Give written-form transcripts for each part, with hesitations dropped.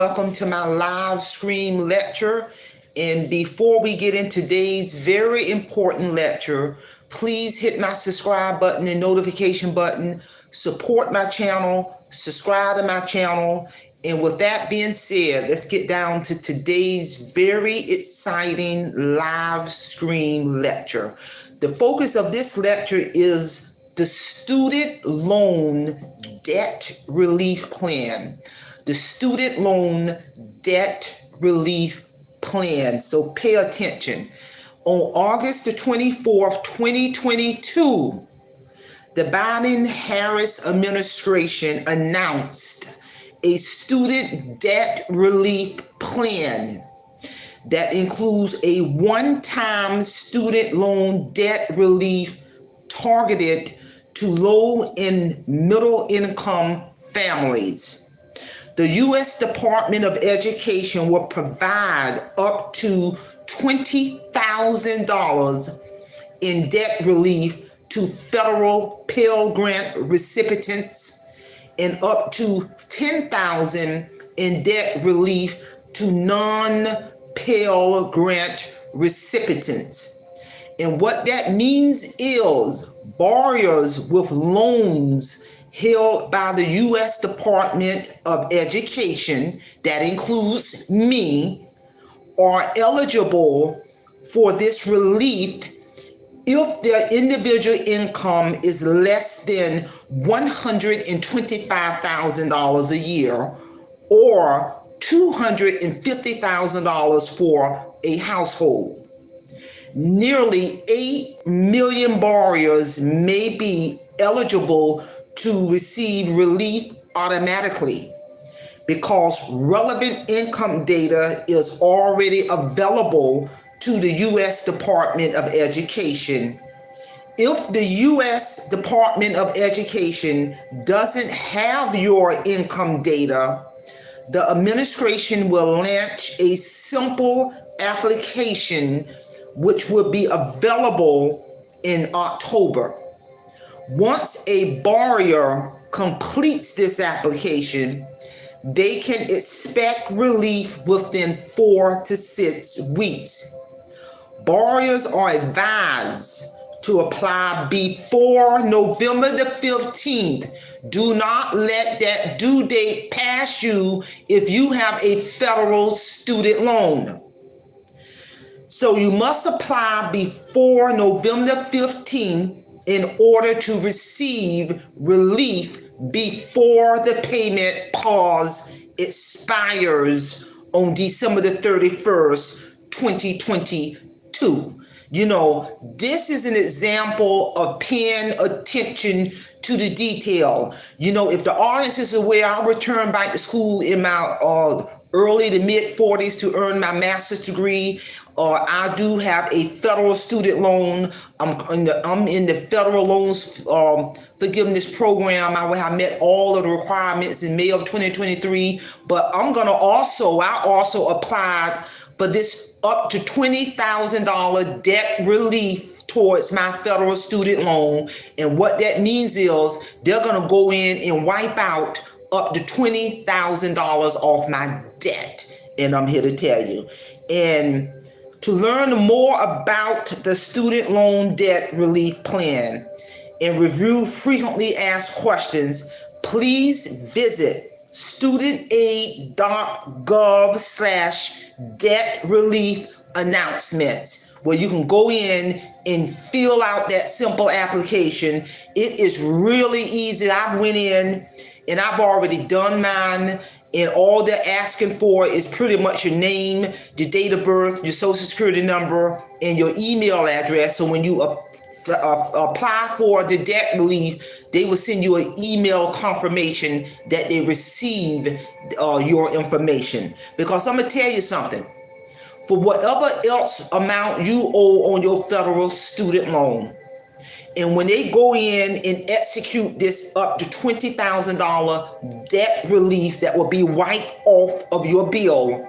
Welcome to my live stream lecture. And before we get into today's very important lecture, please hit my subscribe button and notification button, support my channel, subscribe to my channel. And with that being said, let's get down to today's very exciting live stream lecture. The focus of this lecture is the Student Loan Debt Relief Plan. The Student Loan Debt Relief Plan. So pay attention. On August the 24th, 2022, the Biden-Harris administration announced a student debt relief plan that includes a one-time student loan debt relief targeted to low and middle income families. The U.S. Department of Education will provide up to $20,000 in debt relief to federal Pell Grant recipients and up to $10,000 in debt relief to non-Pell Grant recipients. And what that means is borrowers with loans held by the U.S. Department of Education, that includes me, are eligible for this relief if their individual income is less than $125,000 a year or $250,000 for a household. Nearly 8 million borrowers may be eligible to receive relief automatically because relevant income data is already available to the U.S. Department of Education. If the U.S. Department of Education doesn't have your income data, the administration will launch a simple application which will be available in October. Once a borrower completes this application, they can expect relief within 4 to 6 weeks. Borrowers are advised to apply before November the 15th. Do not let that due date pass you if you have a federal student loan. So you must apply before November 15th in order to receive relief before the payment pause expires on December the 31st, 2022. You know, this is an example of paying attention to the detail. You know, if the audience is aware, I returned back to school in my early to mid 40s to earn my master's degree. I do have a federal student loan. I'm in the federal loans forgiveness program. I have met all of the requirements in May of 2023. But I also applied for this up to $20,000 debt relief towards my federal student loan. And what that means is they're going to go in and wipe out up to $20,000 off my debt. And I'm here to tell you. And to learn more about the Student Loan Debt Relief Plan and review frequently asked questions, please visit studentaid.gov/debt relief announcements, where you can go in and fill out that simple application. It is really easy. I went in and I've already done mine. And all they're asking for is pretty much your name, your date of birth, your social security number, and your email address. So when you apply for the debt relief, they will send you an email confirmation that they receive your information. Because I'm going to tell you something. For whatever else amount you owe on your federal student loan, and when they go in and execute this up to $20,000 debt relief that will be wiped off of your bill,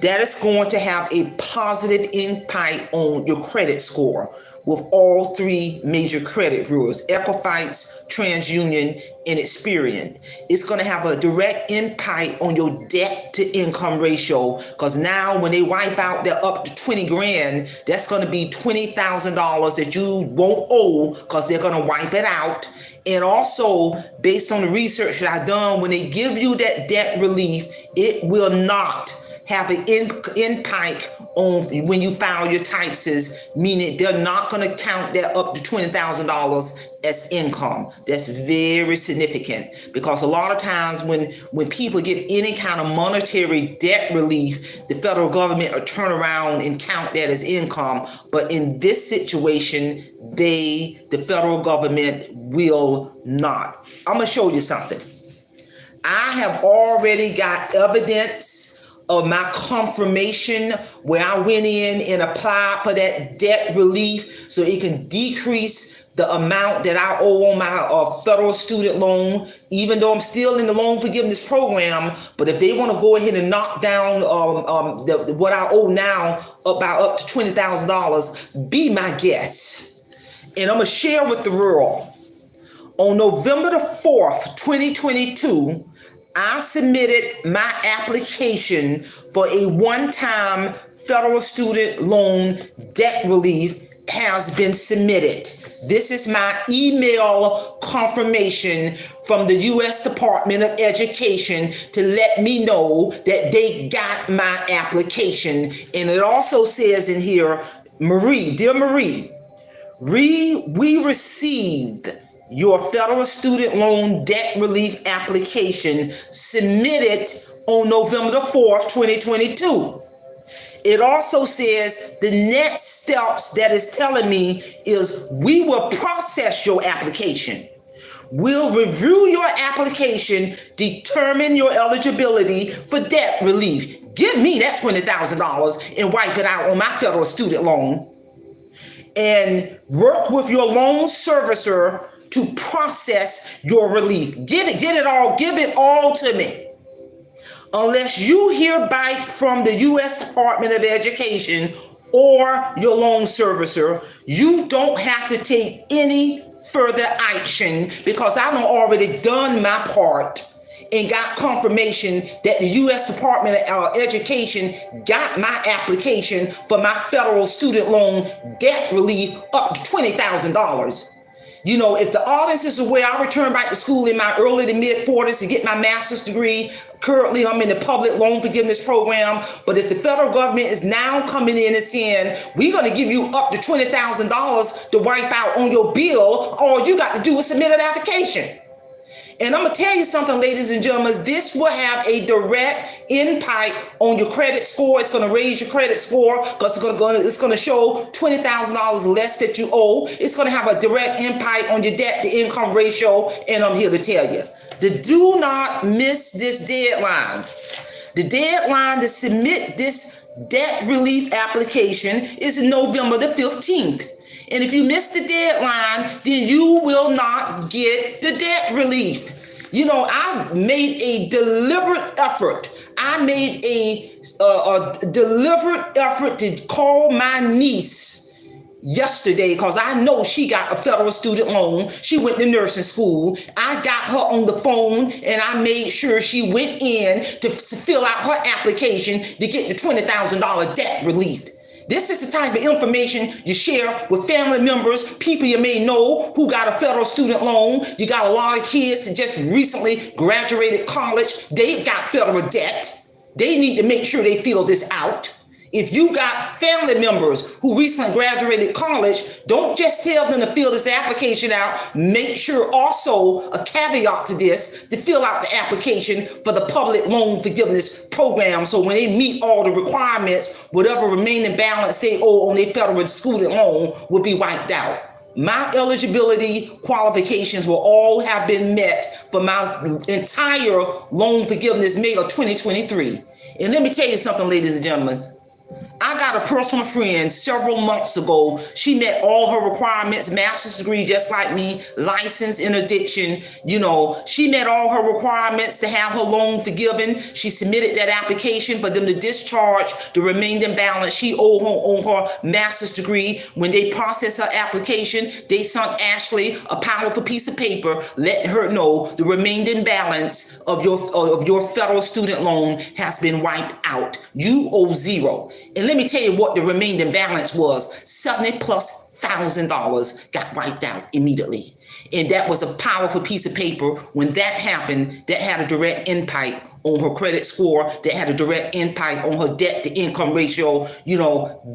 that is going to have a positive impact on your credit score, with all three major credit bureaus, Equifax, TransUnion, and Experian. It's going to have a direct impact on your debt to income ratio, because now when they wipe out that up to 20 grand, that's going to be $20,000 that you won't owe, because they're going to wipe it out. And also, based on the research that I've done, when they give you that debt relief, it will not have an impact on when you file your taxes, meaning they're not going to count that up to $20,000 as income. That's very significant, because a lot of times when people get any kind of monetary debt relief, the federal government will turn around and count that as income. But in this situation, the federal government will not. I'm going to show you something. I have already got evidence of my confirmation where I went in and applied for that debt relief so it can decrease the amount that I owe on my federal student loan, even though I'm still in the loan forgiveness program. But if they want to go ahead and knock down what I owe now about up to $20,000, be my guest. And I'm going to share with the world. On November the 4th, 2022, I submitted my application for a one-time federal student loan debt relief has been submitted. This is my email confirmation from the U.S. Department of Education to let me know that they got my application. And it also says in here, Marie, dear Marie, we received your federal student loan debt relief application submitted on November the 4th, 2022. It also says the next steps that is telling me is we will process your application. We'll review your application, determine your eligibility for debt relief. Give me that $20,000 and wipe it out on my federal student loan. And work with your loan servicer to process your relief. Give it all to me. Unless you hear back from the U.S. Department of Education or your loan servicer, you don't have to take any further action, because I've already done my part and got confirmation that the U.S. Department of Education got my application for my federal student loan debt relief up to $20,000. You know, if the audience is aware, I returned back to school in my early to mid 40s to get my master's degree. Currently, I'm in the public loan forgiveness program. But if the federal government is now coming in and saying, we're going to give you up to $20,000 to wipe out on your bill, all you got to do is submit an application. And I'm going to tell you something, ladies and gentlemen, this will have a direct impact on your credit score. It's going to raise your credit score, because it's going to show $20,000 less that you owe. It's going to have a direct impact on your debt to income ratio. And I'm here to tell you, do not miss this deadline. The deadline to submit this debt relief application is November the 15th. And if you miss the deadline, then you will not get the debt relief. You know, I made a deliberate effort. I made a deliberate effort to call my niece yesterday, because I know she got a federal student loan. She went to nursing school. I got her on the phone, and I made sure she went in to fill out her application to get the $20,000 debt relief. This is the type of information you share with family members, people you may know who got a federal student loan. You got a lot of kids that just recently graduated college. They got federal debt. They need to make sure they fill this out. If you got family members who recently graduated college, don't just tell them to fill this application out. Make sure also, a caveat to this, to fill out the application for the public loan forgiveness program. So when they meet all the requirements, whatever remaining balance they owe on their federal student loan will be wiped out. My eligibility qualifications will all have been met for my entire loan forgiveness May of 2023. And let me tell you something, ladies and gentlemen. I got a personal friend several months ago. She met all her requirements, master's degree, just like me, licensed in addiction. She met all her requirements to have her loan forgiven. She submitted that application for them to discharge the remaining balance she owed on her master's degree. When they processed her application, they sent Ashley a powerful piece of paper letting her know the remaining balance of your federal student loan has been wiped out. You owe zero. And let me tell you what the remaining balance was. $70,000+ got wiped out immediately. And that was a powerful piece of paper. When that happened, that had a direct impact on her credit score, that had a direct impact on her debt to income ratio.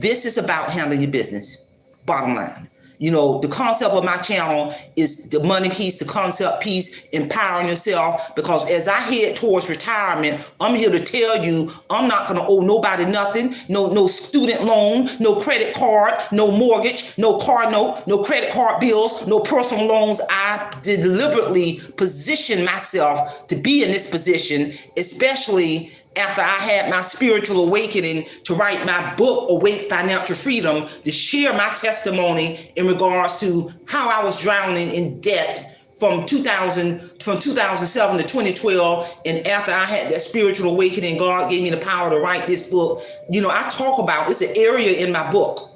This is about handling your business. Bottom line. The concept of my channel is the money piece, the concept piece, empowering yourself. Because as I head towards retirement, I'm here to tell you, I'm not going to owe nobody nothing. No student loan, no credit card, no mortgage, no car note, no credit card bills, no personal loans. I deliberately position myself to be in this position, especially after I had my spiritual awakening to write my book, Awake Financial Freedom, to share my testimony in regards to how I was drowning in debt from 2007 to 2012. And after I had that spiritual awakening, God gave me the power to write this book. I talk about, it's an area in my book.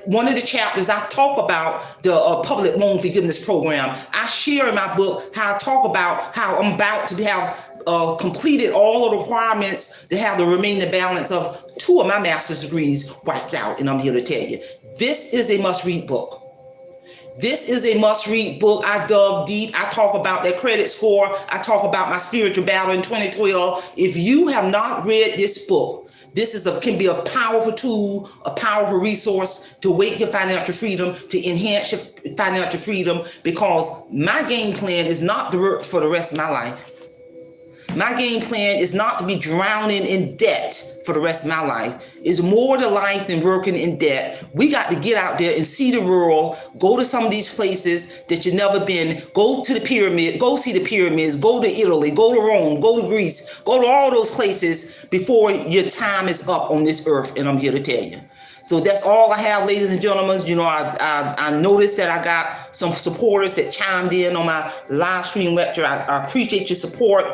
One of the chapters, I talk about the public loan forgiveness program. I share in my book how I talk about how I'm about to have completed all the requirements to have the remaining balance of 2 of my master's degrees wiped out. And I'm here to tell you, this is a must-read book. This is a must-read book. I dug deep. I talk about that credit score. I talk about my spiritual battle in 2012. If you have not read this book, this can be a powerful tool, a powerful resource to wake your financial freedom, to enhance your financial freedom, because my game plan is not to work for the rest of my life. My game plan is not to be drowning in debt for the rest of my life. It's more to life than working in debt. We got to get out there and see the world, go to some of these places that you've never been, go to the pyramid, go see the pyramids, go to Italy, go to Rome, go to Greece, go to all those places before your time is up on this earth. And I'm here to tell you. So that's all I have, ladies and gentlemen. I noticed that I got some supporters that chimed in on my live stream lecture. I appreciate your support.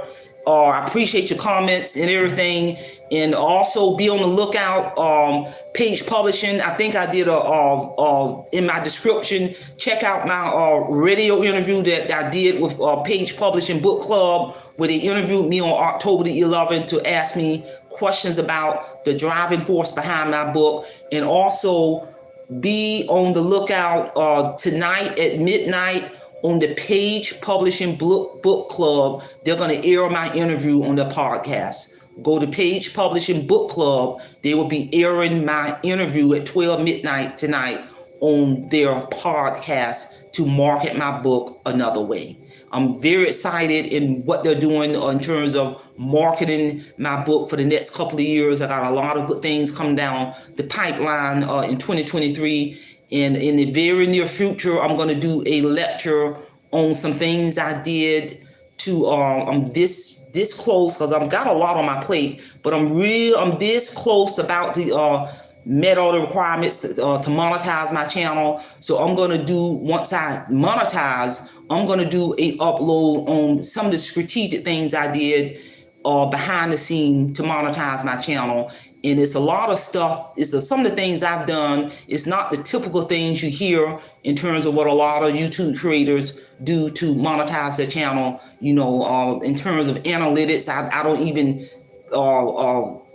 I appreciate your comments and everything. And also be on the lookout. Page Publishing, I think I did in my description, check out my radio interview that I did with Page Publishing Book Club, where they interviewed me on October the 11th to ask me questions about the driving force behind my book. And also be on the lookout tonight at midnight on the Page Publishing Book Club. They're going to air my interview on the podcast. Go to Page Publishing Book Club. They will be airing my interview at 12 midnight tonight on their podcast to market my book another way. I'm very excited in what they're doing in terms of marketing my book for the next couple of years. I got a lot of good things coming down the pipeline in 2023. And in the very near future, I'm going to do a lecture on some things I did to, I'm this close, because I've got a lot on my plate, but I'm this close about to met all the requirements to monetize my channel. So I'm going to do, once I monetize, I'm going to do a upload on some of the strategic things I did behind the scene to monetize my channel. And it's a lot of stuff. Some of the things I've done. It's not the typical things you hear in terms of what a lot of YouTube creators do to monetize their channel. In terms of analytics, I don't even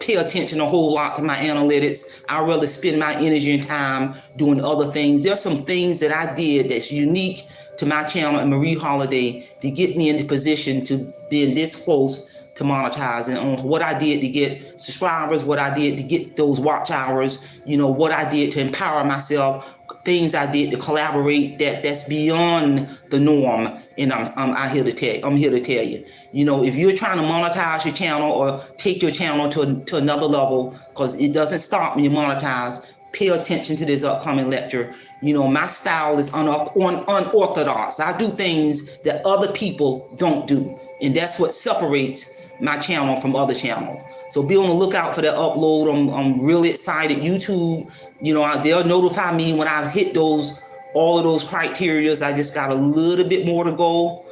pay attention a whole lot to my analytics. I rather spend my energy and time doing other things. There's some things that I did that's unique to my channel and Marie Holiday to get me into position to being this close to monetizing, on what I did to get subscribers, what I did to get those watch hours, what I did to empower myself, things I did to collaborate that's beyond the norm. And I'm here to tell you, if you're trying to monetize your channel or take your channel to another level, because it doesn't stop when you monetize, pay attention to this upcoming lecture. My style is unorthodox. I do things that other people don't do. And that's what separates my channel from other channels. So be on the lookout for that upload. I'm really excited. YouTube, they'll notify me when I hit all of those criterias. I just got a little bit more to go.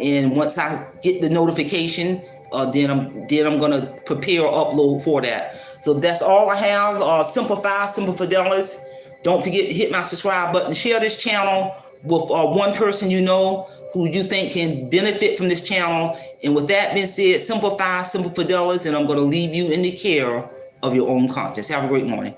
And once I get the notification, then I'm gonna prepare an upload for that. So that's all I have. Simple Fidelis. Don't forget to hit my subscribe button. Share this channel with one person who you think can benefit from this channel. And with that being said, Simple Fidelis, and I'm going to leave you in the care of your own conscience. Have a great morning.